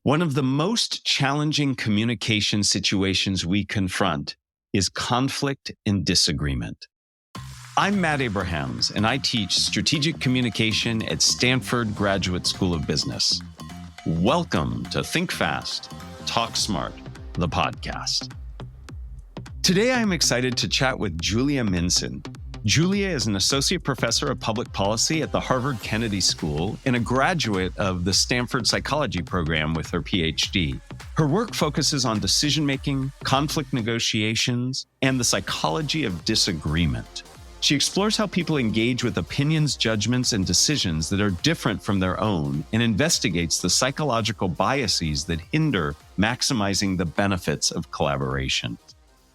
One of the most challenging communication situations we confront is conflict and disagreement. I'm Matt Abrahams, and I teach strategic communication at Stanford Graduate School of Business. Welcome to Think Fast, Talk Smart, the podcast. Today, I'm excited to chat with Julia Minson. Julia is an associate professor of public policy at the Harvard Kennedy School and a graduate of the Stanford Psychology program with her PhD. Her work focuses on decision-making, conflict negotiations, and the psychology of disagreement. She explores how people engage with opinions, judgments, and decisions that are different from their own and investigates the psychological biases that hinder maximizing the benefits of collaboration.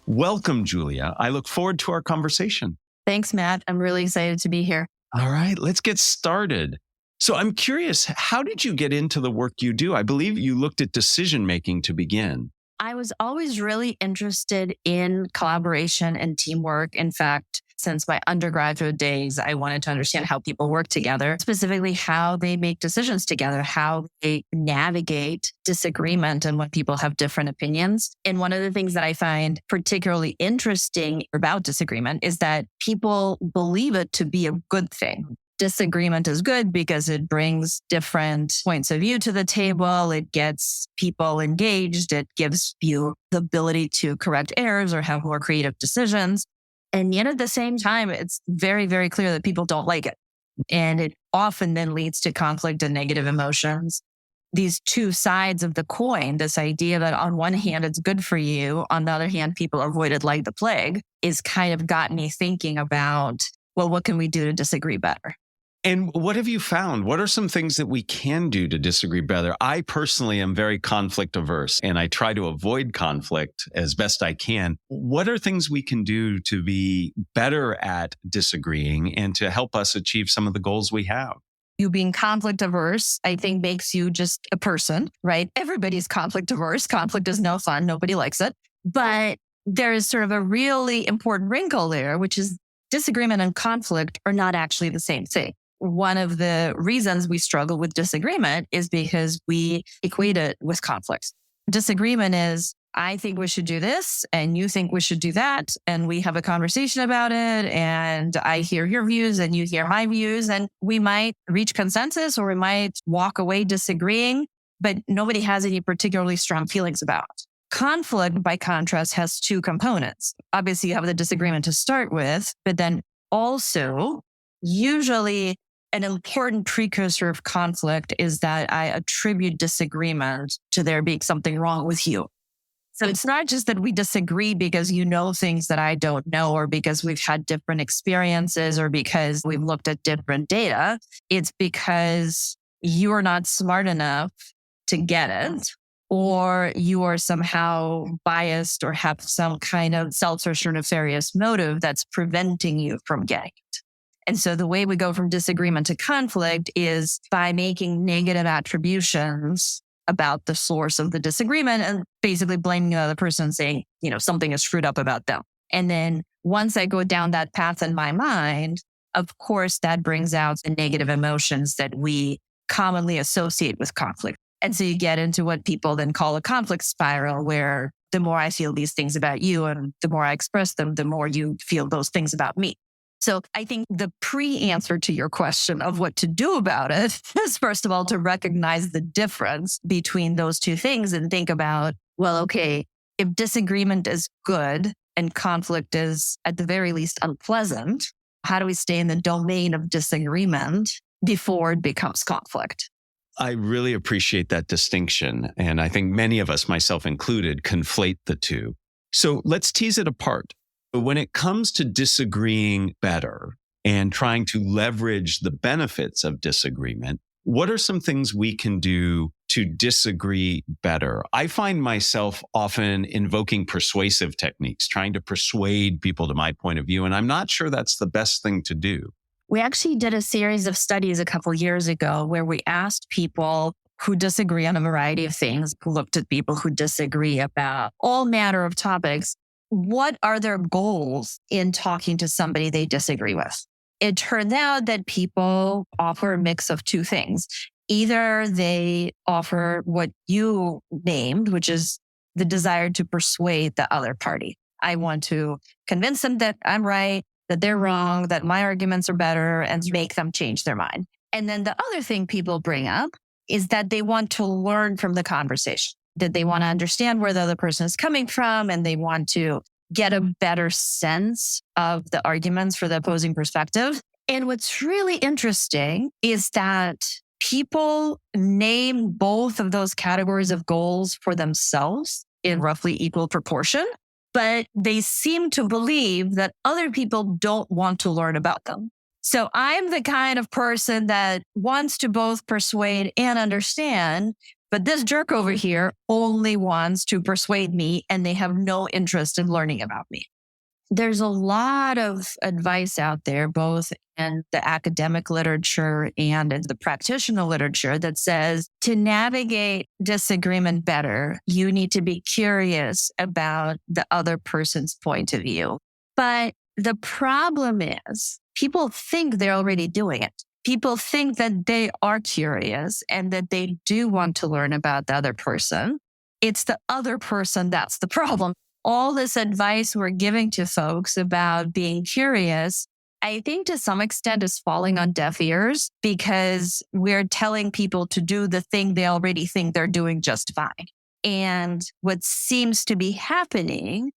Welcome, Julia. I look forward to our conversation. Thanks, Matt. I'm really excited to be here. All right, let's get started. So I'm curious, how did you get into the work you do? I believe you looked at decision-making to begin. I was always really interested in collaboration and teamwork. In fact, since my undergraduate days, I wanted to understand how people work together, specifically how they make decisions together, how they navigate disagreement and when people have different opinions. And one of the things that I find particularly interesting about disagreement is that people believe it to be a good thing. Disagreement is good because it brings different points of view to the table. It gets people engaged. It gives you the ability to correct errors or have more creative decisions. And yet at the same time, it's very, very clear that people don't like it. And it often then leads to conflict and negative emotions. These two sides of the coin, this idea that on one hand, it's good for you. On the other hand, people avoid it like the plague, is kind of got me thinking about, well, what can we do to disagree better? And what have you found? What are some things that we can do to disagree better? I personally am very conflict averse, and I try to avoid conflict as best I can. What are things we can do to be better at disagreeing and to help us achieve some of the goals we have? You being conflict averse, I think makes you just a person, right? Everybody's conflict averse. Conflict is no fun. Nobody likes it. But there is sort of a really important wrinkle there, which is disagreement and conflict are not actually the same thing. One of the reasons we struggle with disagreement is because we equate it with conflict. Disagreement is, I think we should do this and you think we should do that. And we have a conversation about it. And I hear your views and you hear my views. And we might reach consensus or we might walk away disagreeing, but nobody has any particularly strong feelings about it. Conflict, by contrast, has two components. Obviously, you have the disagreement to start with, but then also usually an important precursor of conflict is that I attribute disagreement to there being something wrong with you. So it's not just that we disagree because you know things that I don't know, or because we've had different experiences, or because we've looked at different data. It's because you are not smart enough to get it, or you are somehow biased or have some kind of selfish or nefarious motive that's preventing you from getting it. And so the way we go from disagreement to conflict is by making negative attributions about the source of the disagreement and basically blaming the other person, saying, something is screwed up about them. And then once I go down that path in my mind, of course, that brings out the negative emotions that we commonly associate with conflict. And so you get into what people then call a conflict spiral, where the more I feel these things about you and the more I express them, the more you feel those things about me. So I think the pre-answer to your question of what to do about it is, first of all, to recognize the difference between those two things and think about, well, okay, if disagreement is good and conflict is at the very least unpleasant, how do we stay in the domain of disagreement before it becomes conflict? I really appreciate that distinction. And I think many of us, myself included, conflate the two. So let's tease it apart. When it comes to disagreeing better and trying to leverage the benefits of disagreement, what are some things we can do to disagree better? I find myself often invoking persuasive techniques, trying to persuade people to my point of view, and I'm not sure that's the best thing to do. We actually did a series of studies a couple years ago where we asked people who disagree on a variety of things, who looked at people who disagree about all manner of topics. What are their goals in talking to somebody they disagree with? It turned out that people offer a mix of two things. Either they offer what you named, which is the desire to persuade the other party. I want to convince them that I'm right, that they're wrong, that my arguments are better, and make them change their mind. And then the other thing people bring up is that they want to learn from the conversation, that they want to understand where the other person is coming from, and they want to get a better sense of the arguments for the opposing perspective. And what's really interesting is that people name both of those categories of goals for themselves in roughly equal proportion, but they seem to believe that other people don't want to learn about them. So I'm the kind of person that wants to both persuade and understand, but this jerk over here only wants to persuade me and they have no interest in learning about me. There's a lot of advice out there, both in the academic literature and in the practitioner literature, that says to navigate disagreement better, you need to be curious about the other person's point of view. But the problem is people think they're already doing it. People think that they are curious and that they do want to learn about the other person. It's the other person that's the problem. All this advice we're giving to folks about being curious, I think to some extent is falling on deaf ears because we're telling people to do the thing they already think they're doing just fine. And what seems to be happening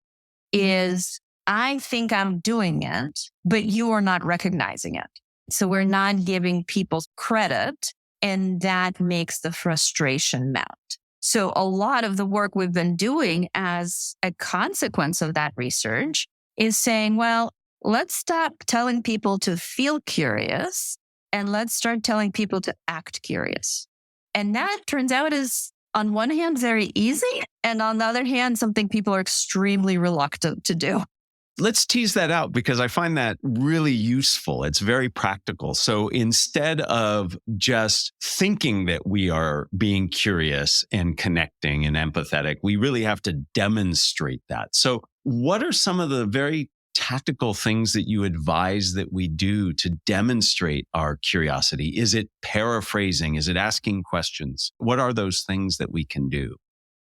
is I think I'm doing it, but you are not recognizing it. So we're not giving people credit, and that makes the frustration mount. So a lot of the work we've been doing as a consequence of that research is saying, well, let's stop telling people to feel curious and let's start telling people to act curious. And that turns out is, on one hand, very easy. And on the other hand, something people are extremely reluctant to do. Let's tease that out because I find that really useful. It's very practical. So instead of just thinking that we are being curious and connecting and empathetic, we really have to demonstrate that. So what are some of the very tactical things that you advise that we do to demonstrate our curiosity? Is it paraphrasing? Is it asking questions? What are those things that we can do?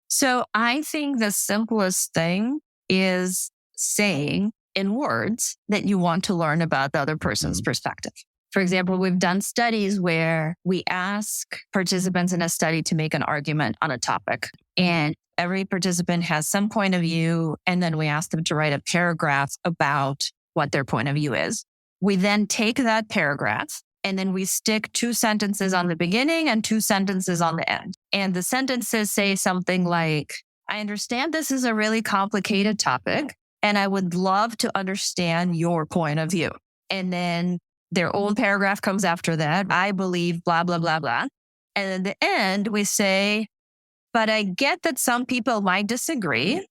So I think the simplest thing is saying in words that you want to learn about the other person's perspective. For example, we've done studies where we ask participants in a study to make an argument on a topic, and every participant has some point of view, and then we ask them to write a paragraph about what their point of view is. We then take that paragraph and then we stick 2 sentences on the beginning and 2 sentences on the end. And the sentences say something like, I understand this is a really complicated topic, and I would love to understand your point of view. And then their own paragraph comes after that. I believe blah, blah, blah, blah. And at the end, we say, but I get that some people might disagree,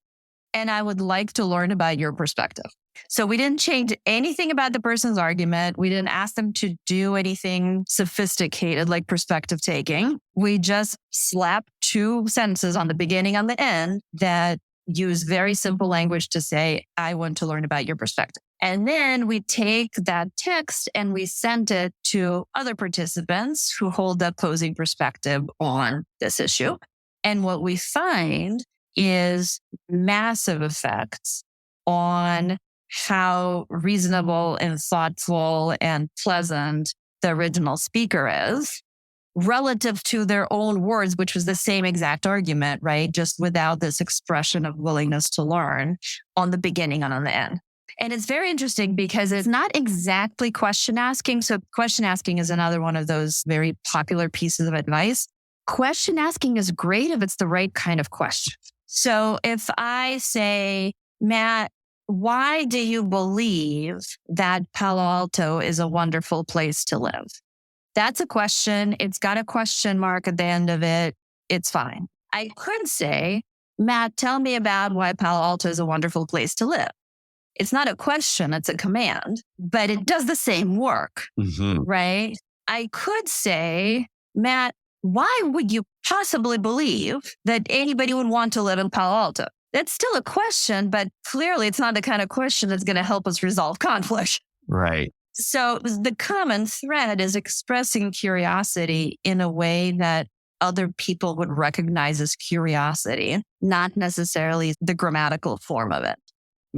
and I would like to learn about your perspective. So we didn't change anything about the person's argument. We didn't ask them to do anything sophisticated like perspective taking. We just slapped 2 sentences on the beginning and the end that use very simple language to say, I want to learn about your perspective. And then we take that text and we send it to other participants who hold the opposing perspective on this issue. And what we find is massive effects on how reasonable and thoughtful and pleasant the original speaker is relative to their own words, which was the same exact argument, right? Just without this expression of willingness to learn on the beginning and on the end. And it's very interesting because it's not exactly question asking. So question asking is another one of those very popular pieces of advice. Question asking is great if it's the right kind of question. So if I say, Matt, why do you believe that Palo Alto is a wonderful place to live? That's a question. It's got a question mark at the end of it. It's fine. I could say, Matt, tell me about why Palo Alto is a wonderful place to live. It's not a question, it's a command, but it does the same work, right? I could say, Matt, why would you possibly believe that anybody would want to live in Palo Alto? That's still a question, but clearly it's not the kind of question that's going to help us resolve conflict. Right. So the common thread is expressing curiosity in a way that other people would recognize as curiosity, not necessarily the grammatical form of it.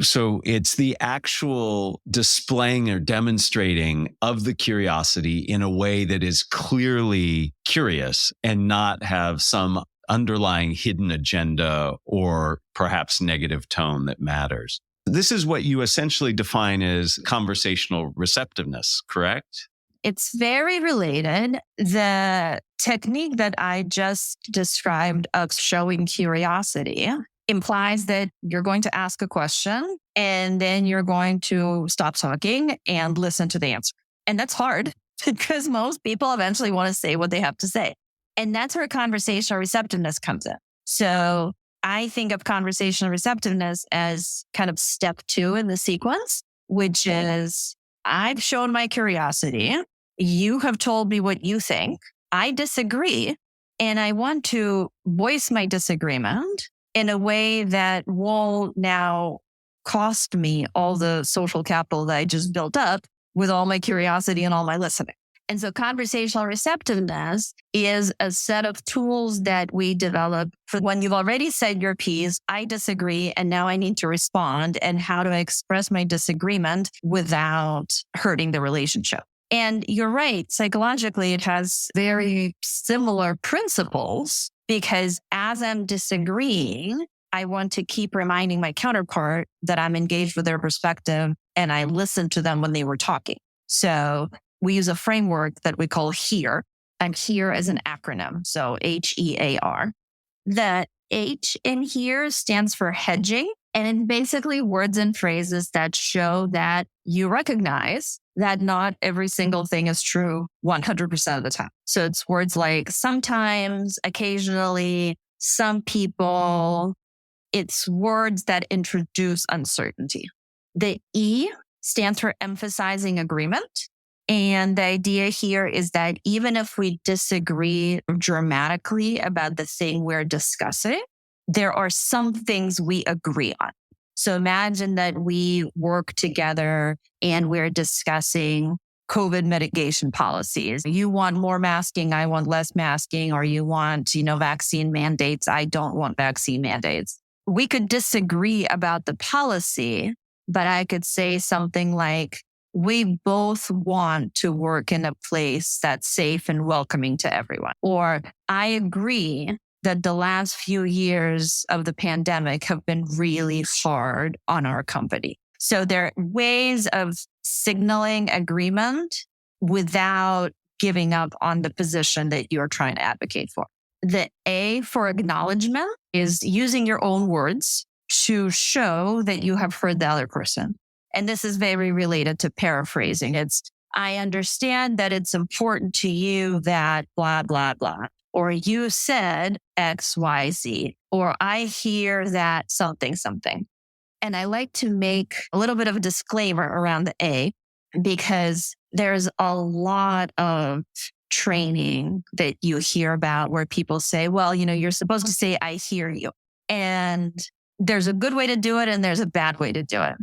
So it's the actual displaying or demonstrating of the curiosity in a way that is clearly curious and not have some underlying hidden agenda or perhaps negative tone that matters. This is what you essentially define as conversational receptiveness, correct? It's very related. The technique that I just described of showing curiosity implies that you're going to ask a question and then you're going to stop talking and listen to the answer. And that's hard because most people eventually want to say what they have to say. And that's where conversational receptiveness comes in. So I think of conversational receptiveness as kind of step 2 in the sequence, which is I've shown my curiosity. You have told me what you think. I disagree. And I want to voice my disagreement in a way that won't now cost me all the social capital that I just built up with all my curiosity and all my listening. And so conversational receptiveness is a set of tools that we develop for when you've already said your piece, I disagree, and now I need to respond. And how do I express my disagreement without hurting the relationship? And you're right, psychologically, it has very similar principles because as I'm disagreeing, I want to keep reminding my counterpart that I'm engaged with their perspective and I listened to them when they were talking. So we use a framework that we call HEAR, and HEAR is an acronym. So HEAR. The H in HEAR stands for hedging. And it's basically words and phrases that show that you recognize that not every single thing is true 100% of the time. So it's words like sometimes, occasionally, some people. It's words that introduce uncertainty. The E stands for emphasizing agreement. And the idea here is that even if we disagree dramatically about the thing we're discussing, there are some things we agree on. So imagine that we work together and we're discussing COVID mitigation policies. You want more masking, I want less masking, or you want, vaccine mandates, I don't want vaccine mandates. We could disagree about the policy, but I could say something like, we both want to work in a place that's safe and welcoming to everyone. Or I agree that the last few years of the pandemic have been really hard on our company. So there are ways of signaling agreement without giving up on the position that you're trying to advocate for. The A for acknowledgement is using your own words to show that you have heard the other person. And this is very related to paraphrasing. It's, I understand that it's important to you that blah, blah, blah. Or you said X, Y, Z. Or I hear that something, something. And I like to make a little bit of a disclaimer around the A because there's a lot of training that you hear about where people say, well, you're supposed to say, I hear you. And there's a good way to do it and there's a bad way to do it.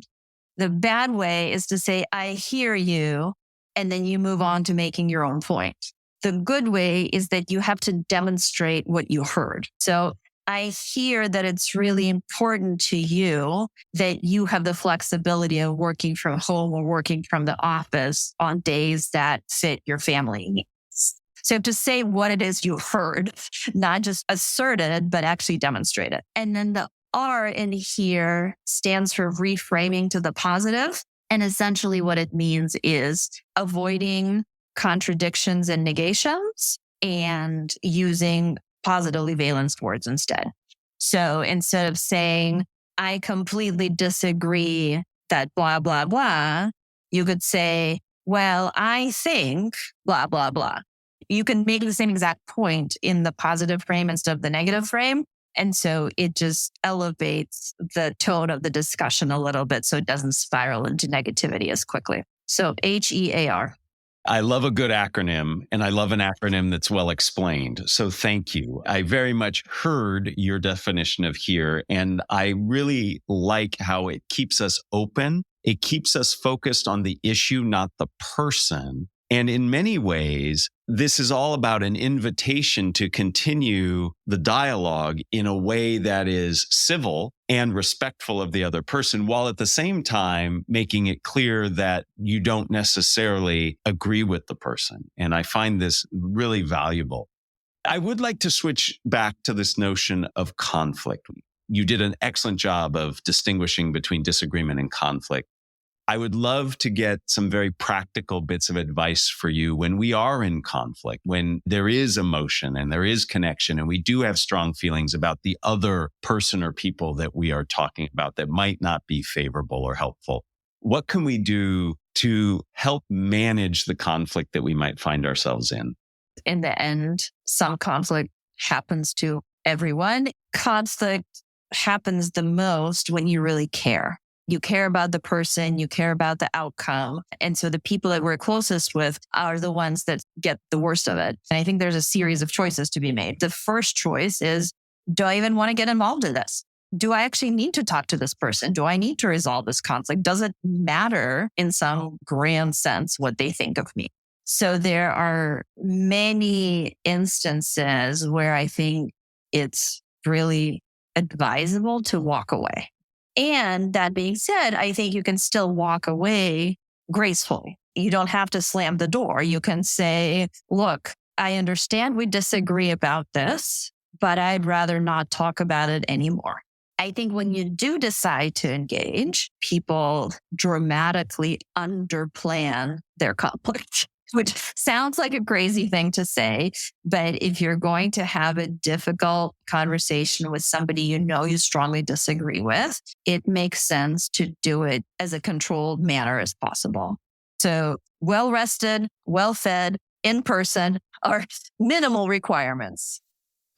The bad way is to say, I hear you, and then you move on to making your own point. The good way is that you have to demonstrate what you heard. So I hear that it's really important to you that you have the flexibility of working from home or working from the office on days that fit your family needs. So you have to say what it is you heard, not just assert it, but actually demonstrate it. And then the R in here stands for reframing to the positive. And essentially what it means is avoiding contradictions and negations and using positively valenced words instead. So instead of saying, I completely disagree that blah, blah, blah, you could say, well, I think blah, blah, blah. You can make the same exact point in the positive frame instead of the negative frame. And so it just elevates the tone of the discussion a little bit so it doesn't spiral into negativity as quickly. So HEAR. I love a good acronym, and I love an acronym that's well explained. So thank you. I very much heard your definition of HEAR, and I really like how it keeps us open It keeps us focused on the issue, not the person. And in many ways, this is all about an invitation to continue the dialogue in a way that is civil and respectful of the other person, while at the same time making it clear that you don't necessarily agree with the person. And I find this really valuable. I would like to switch back to this notion of conflict. You did an excellent job of distinguishing between disagreement and conflict. I would love to get some very practical bits of advice for you when we are in conflict, when there is emotion and there is connection, and we do have strong feelings about the other person or people that we are talking about that might not be favorable or helpful. What can we do to help manage the conflict that we might find ourselves in? In the end, some conflict happens to everyone. Conflict happens the most when you really care. You care about the person, you care about the outcome. And so the people that we're closest with are the ones that get the worst of it. And I think there's a series of choices to be made. The first choice is, do I even want to get involved in this? Do I actually need to talk to this person? Do I need to resolve this conflict? Does it matter in some grand sense what they think of me? So there are many instances where I think it's really advisable to walk away. And that being said, I think you can still walk away gracefully. You don't have to slam the door. You can say, look, I understand we disagree about this, but I'd rather not talk about it anymore. I think when you do decide to engage, people dramatically underplan their conflict, which sounds like a crazy thing to say. But if you're going to have a difficult conversation with somebody you know you strongly disagree with, it makes sense to do it as a controlled manner as possible. So well-rested, well-fed, in person are minimal requirements.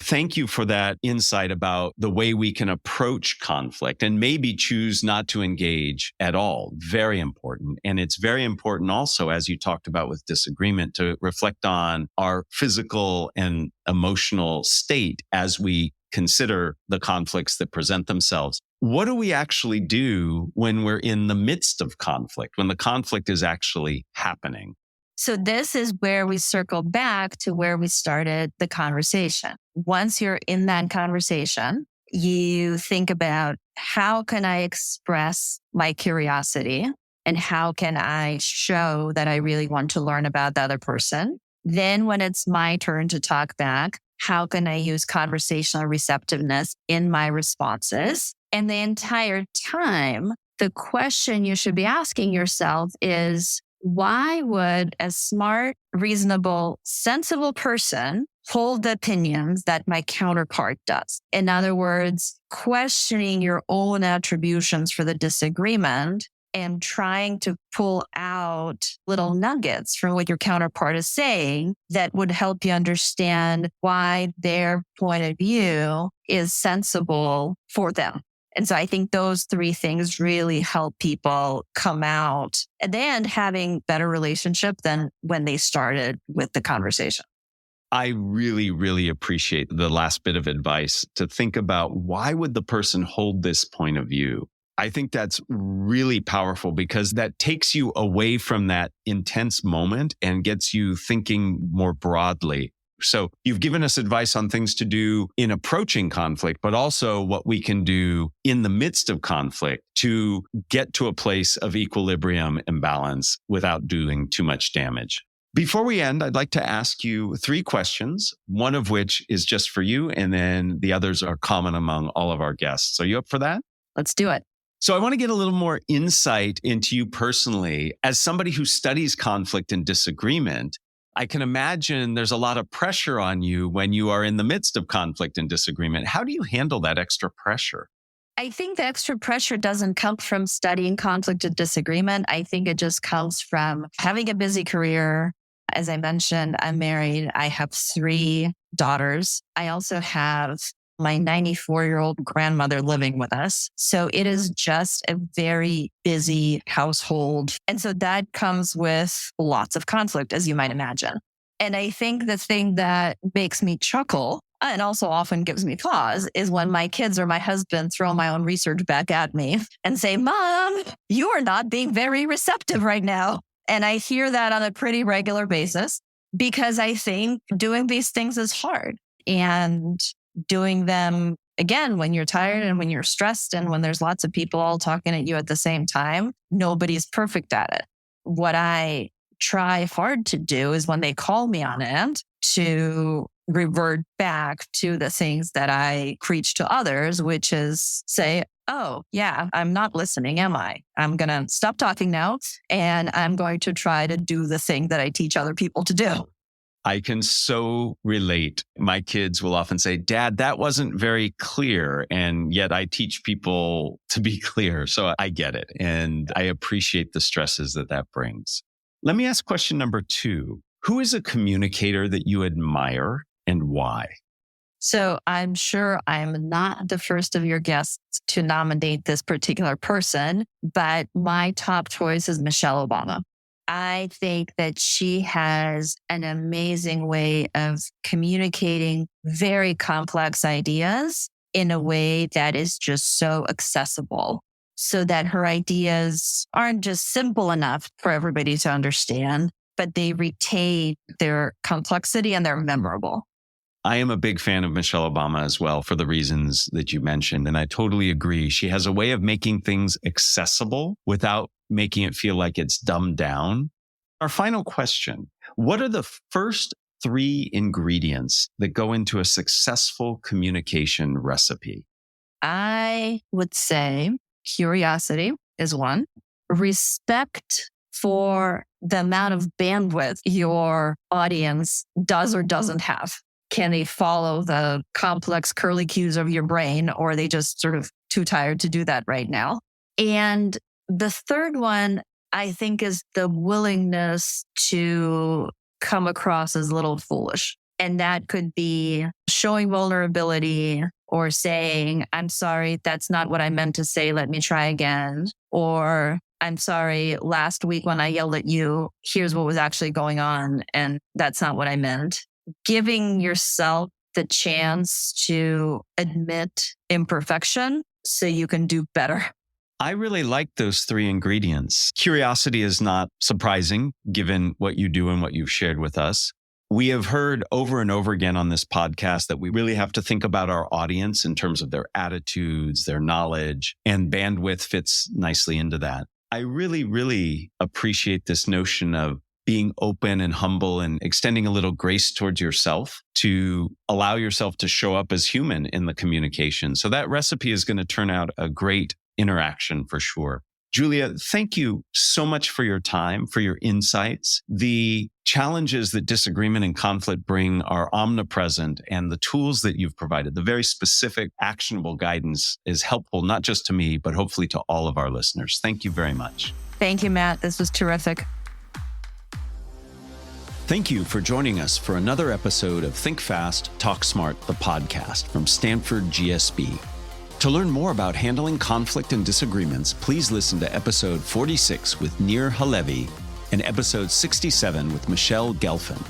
Thank you for that insight about the way we can approach conflict and maybe choose not to engage at all. Very important. And it's very important also, as you talked about with disagreement, to reflect on our physical and emotional state as we consider the conflicts that present themselves. What do we actually do when we're in the midst of conflict, when the conflict is actually happening? So this is where we circle back to where we started the conversation. Once you're in that conversation, you think about, how can I express my curiosity and how can I show that I really want to learn about the other person? Then when it's my turn to talk back, how can I use conversational receptiveness in my responses? And the entire time, the question you should be asking yourself is, why would a smart, reasonable, sensible person hold the opinions that my counterpart does? In other words, questioning your own attributions for the disagreement and trying to pull out little nuggets from what your counterpart is saying that would help you understand why their point of view is sensible for them. And so I think those three things really help people come out at the end having better relationship than when they started with the conversation. I really, really appreciate the last bit of advice to think about, why would the person hold this point of view? I think that's really powerful because that takes you away from that intense moment and gets you thinking more broadly. So you've given us advice on things to do in approaching conflict, but also what we can do in the midst of conflict to get to a place of equilibrium and balance without doing too much damage. Before we end, I'd like to ask you 3 questions, one of which is just for you, and then the others are common among all of our guests. Are you up for that? Let's do it. So I want to get a little more insight into you personally. As somebody who studies conflict and disagreement, I can imagine there's a lot of pressure on you when you are in the midst of conflict and disagreement. How do you handle that extra pressure? I think the extra pressure doesn't come from studying conflict and disagreement. I think it just comes from having a busy career. As I mentioned, I'm married. I have 3 daughters. I also have my 94-year-old grandmother living with us. So it is just a very busy household. And so that comes with lots of conflict, as you might imagine. And I think the thing that makes me chuckle and also often gives me pause, is when my kids or my husband throw my own research back at me and say, Mom, you are not being very receptive right now. And I hear that on a pretty regular basis because I think doing these things is hard, and doing them again when you're tired and when you're stressed and when there's lots of people all talking at you at the same time, nobody's perfect at it. What I try hard to do is when they call me on it to revert back to the things that I preach to others, which is say, oh, yeah, I'm not listening, am I? I'm going to stop talking now, and I'm going to try to do the thing that I teach other people to do. I can so relate. My kids will often say, Dad, that wasn't very clear. And yet I teach people to be clear. So I get it. And I appreciate the stresses that brings. Let me ask question number 2. Who is a communicator that you admire and why? So I'm sure I'm not the first of your guests to nominate this particular person, but my top choice is Michelle Obama. I think that she has an amazing way of communicating very complex ideas in a way that is just so accessible, so that her ideas aren't just simple enough for everybody to understand, but they retain their complexity and they're memorable. I am a big fan of Michelle Obama as well for the reasons that you mentioned. And I totally agree. She has a way of making things accessible without making it feel like it's dumbed down. Our final question: what are the first 3 ingredients that go into a successful communication recipe? I would say curiosity is one. Respect for the amount of bandwidth your audience does or doesn't have. Can they follow the complex curly cues of your brain, or are they just sort of too tired to do that right now? And the third one, I think, is the willingness to come across as a little foolish. And that could be showing vulnerability or saying, I'm sorry, that's not what I meant to say. Let me try again. Or I'm sorry, last week when I yelled at you, here's what was actually going on. And that's not what I meant. Giving yourself the chance to admit imperfection so you can do better. I really like those 3 ingredients. Curiosity is not surprising given what you do and what you've shared with us. We have heard over and over again on this podcast that we really have to think about our audience in terms of their attitudes, their knowledge, and bandwidth fits nicely into that. I really, really appreciate this notion of being open and humble and extending a little grace towards yourself to allow yourself to show up as human in the communication. So that recipe is going to turn out a great interaction for sure. Julia, thank you so much for your time, for your insights. The challenges that disagreement and conflict bring are omnipresent, and the tools that you've provided, the very specific, actionable guidance is helpful, not just to me, but hopefully to all of our listeners. Thank you very much. Thank you, Matt. This was terrific. Thank you for joining us for another episode of Think Fast, Talk Smart, the podcast from Stanford GSB. To learn more about handling conflict and disagreements, please listen to episode 46 with Nir Halevi and episode 67 with Michelle Gelfand.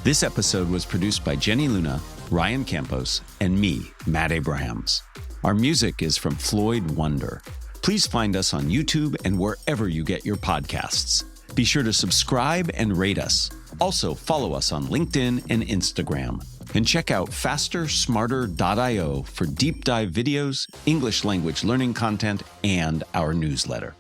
This episode was produced by Jenny Luna, Ryan Campos, and me, Matt Abrahams. Our music is from Floyd Wonder. Please find us on YouTube and wherever you get your podcasts. Be sure to subscribe and rate us. Also, follow us on LinkedIn and Instagram. And check out fastersmarter.io for deep dive videos, English language learning content, and our newsletter.